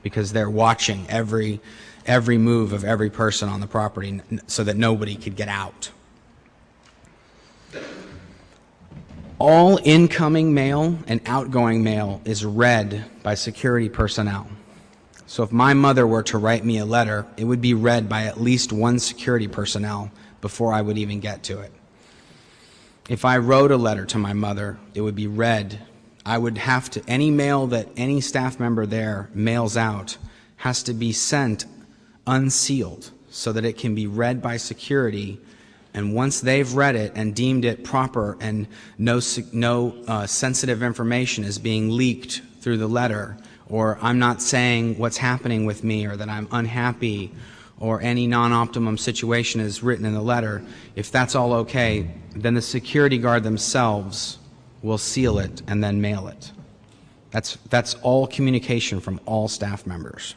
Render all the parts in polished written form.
because they're watching every move of every person on the property so that nobody could get out. All incoming mail and outgoing mail is read by security personnel. So if my mother were to write me a letter, it would be read by at least one security personnel before I would even get to it. If I wrote a letter to my mother, it would be read. I would have to, any mail that any staff member there mails out has to be sent unsealed so that it can be read by security. And once they've read it and deemed it proper and no sensitive information is being leaked through the letter, or I'm not saying what's happening with me or that I'm unhappy or any non-optimum situation is written in the letter, if that's all okay, then the security guard themselves will seal it and then mail it. That's all communication from all staff members.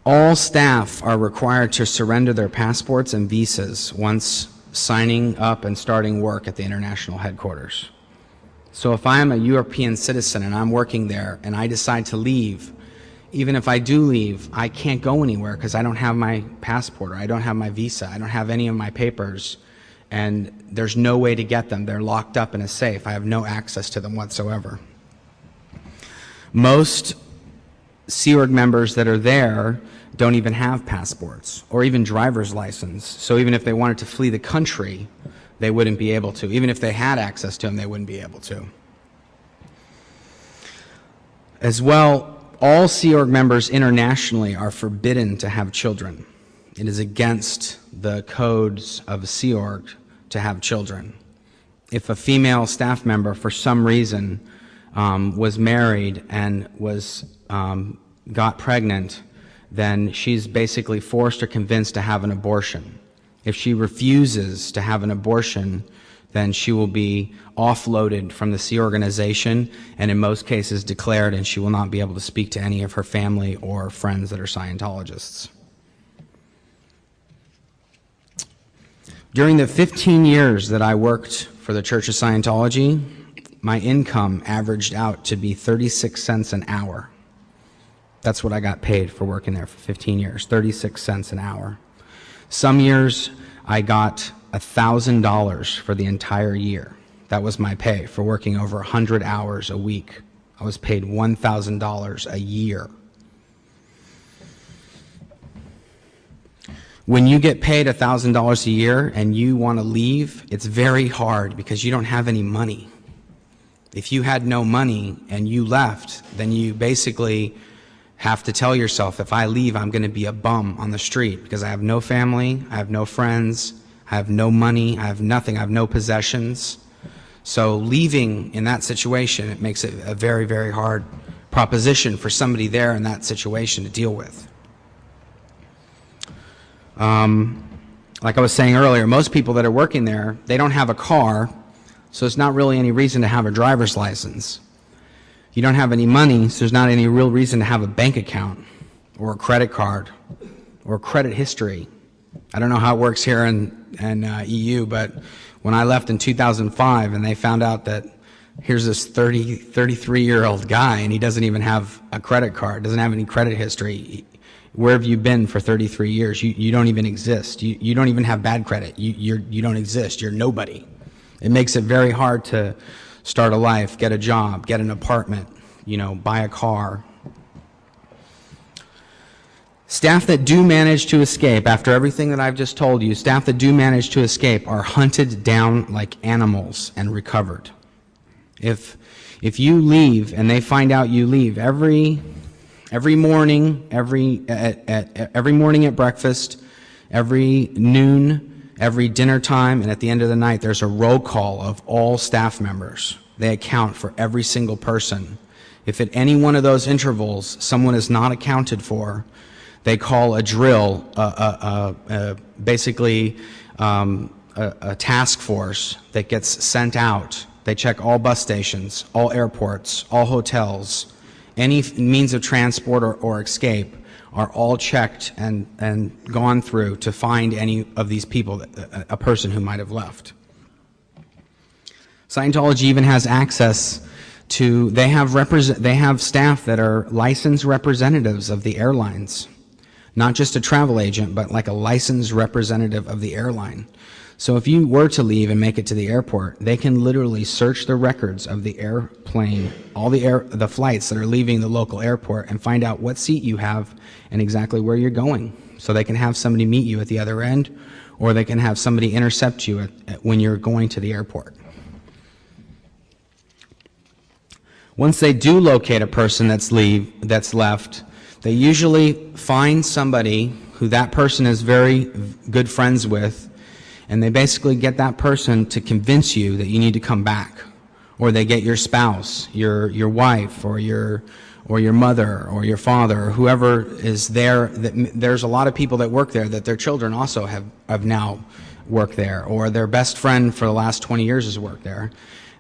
All staff are required to surrender their passports and visas once signing up and starting work at the international headquarters. So if I'm a European citizen and I'm working there and I decide to leave, even if I do leave, I can't go anywhere because I don't have my passport or I don't have my visa, I don't have any of my papers, and there's no way to get them. They're locked up in a safe. I have no access to them whatsoever. Most Sea Org members that are there don't even have passports or even driver's license. So even if they wanted to flee the country, they wouldn't be able to. Even if they had access to them, they wouldn't be able to. As well, all Sea Org members internationally are forbidden to have children. It is against the codes of a Sea Org to have children. If a female staff member, for some reason, was married and got pregnant, then she's basically forced or convinced to have an abortion. If she refuses to have an abortion, then she will be offloaded from the Sea Organization and in most cases declared, and she will not be able to speak to any of her family or friends that are Scientologists. During the 15 years that I worked for the Church of Scientology, my income averaged out to be 36 cents an hour. That's what I got paid for working there for 15 years, 36 cents an hour. Some years I got $1,000 for the entire year. That was my pay for working over 100 hours a week. I was paid $1,000 a year. When you get paid $1,000 a year and you want to leave, it's very hard because you don't have any money. If you had no money and you left, then you basically have to tell yourself, if I leave, I'm going to be a bum on the street because I have no family, I have no friends, I have no money, I have nothing, I have no possessions. So leaving in that situation, it makes it a very, very hard proposition for somebody there in that situation to deal with. Like I was saying earlier, most people that are working there, they don't have a car, so it's not really any reason to have a driver's license. You don't have any money, so there's not any real reason to have a bank account or a credit card or credit history. I don't know how it works here in EU, but when I left in 2005 and they found out that here's this 33-year-old guy and he doesn't even have a credit card, doesn't have any credit history, where have you been for 33 years? You don't even exist. You don't even have bad credit. You don't exist. You're nobody. It makes it very hard to start a life, get a job, get an apartment, buy a car. Staff that do manage to escape, after everything that I've just told you, staff that do manage to escape are hunted down like animals and recovered. If you leave and they find out you leave, every morning, every morning at breakfast, every noon, every dinner time, and at the end of the night, there's a roll call of all staff members. They account for every single person. If at any one of those intervals someone is not accounted for, they call a drill, basically a task force that gets sent out. They check all bus stations, all airports, all hotels, any means of transport or escape are all checked and gone through to find any of these people, a person who might have left. Scientology even has access they have staff that are licensed representatives of the airlines, not just a travel agent, but like a licensed representative of the airline. So if you were to leave and make it to the airport, they can literally search the records of the airplane, all the flights that are leaving the local airport, and find out what seat you have and exactly where you're going. So they can have somebody meet you at the other end, or they can have somebody intercept you when you're going to the airport. Once they do locate a person that's left, they usually find somebody who that person is very good friends with, and they basically get that person to convince you that you need to come back. Or they get your spouse, your wife, or your mother, or your father, or whoever is there. There's a lot of people that work there that their children also have now worked there, or their best friend for the last 20 years has worked there.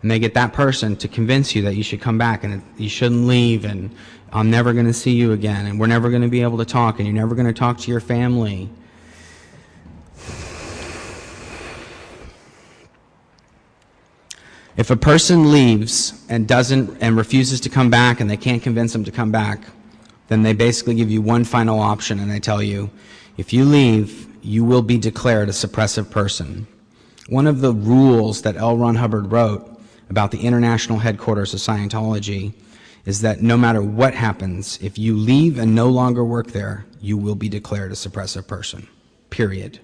And they get that person to convince you that you should come back and you shouldn't leave, and I'm never going to see you again, and we're never going to be able to talk, and you're never going to talk to your family. If a person leaves and refuses to come back, and they can't convince them to come back, then they basically give you one final option, and they tell you, if you leave, you will be declared a suppressive person. One of the rules that L. Ron Hubbard wrote about the international headquarters of Scientology is that no matter what happens, if you leave and no longer work there, you will be declared a suppressive person, period.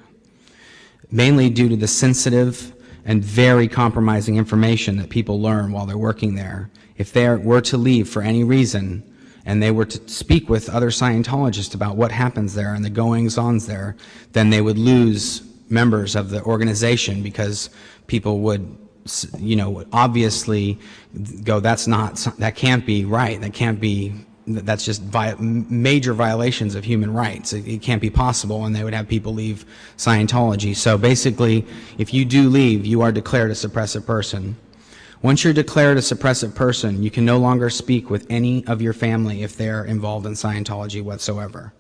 Mainly due to the sensitive and very compromising information that people learn while they're working there. If they were to leave for any reason, and they were to speak with other Scientologists about what happens there and the goings-ons there, then they would lose members of the organization, because people would, obviously go, that can't be right, that's just major violations of human rights. It can't be possible, and they would have people leave Scientology. So basically, if you do leave, you are declared a suppressive person. Once you're declared a suppressive person, you can no longer speak with any of your family if they're involved in Scientology whatsoever.